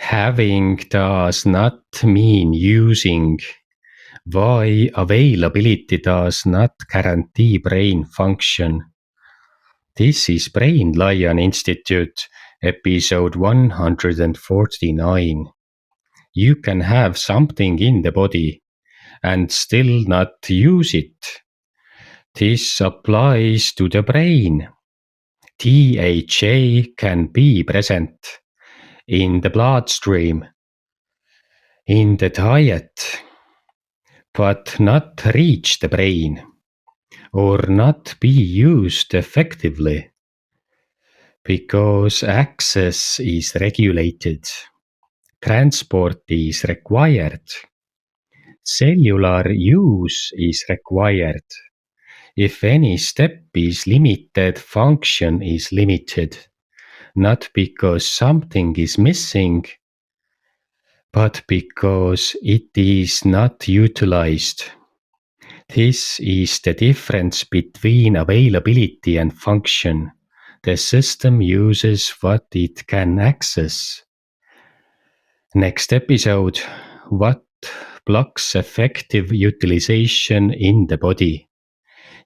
Having does not mean using. Why availability does not guarantee brain function. This is Brain Lion Institute, episode 149. You can have something in the body and still not use it. This applies to the brain. DHA can be present in the bloodstream, in the diet, but not reach the brain or not be used effectively because access is regulated, transport is required, cellular use is required. If any step is limited, function is limited, not because something is missing, but because it is not utilized. This is the difference between availability and function. The system uses what it can access. Next episode: what blocks effective utilization in the body?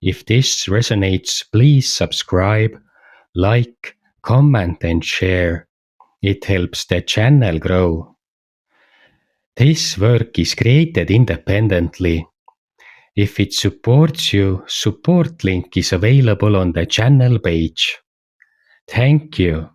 If this resonates, please subscribe, like, comment and share. It helps the channel grow. This work is created independently. If it supports you, support link is available on the channel page. Thank you.